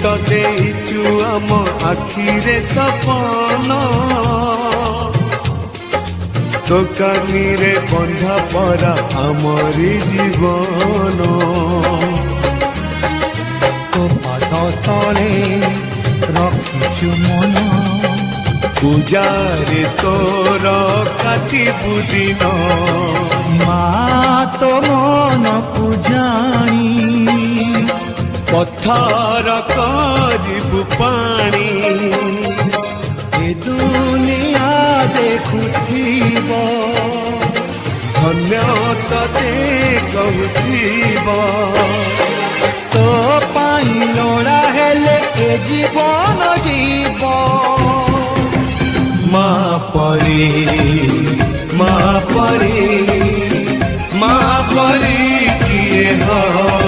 तो देचु आम आखिरे सपन तो कानी रे बंधा परा आमरी जीवन तो पाद तले रखिचु मन पूजारे तोर काटिबु दिन मा तो मन पूजाणी पत्थर करिबु पानी ए दुनिया देखुथिब धन्य तते कहूथिब तो पाई लोड़ा हेले ए जीवन जीव माँ परी किए हो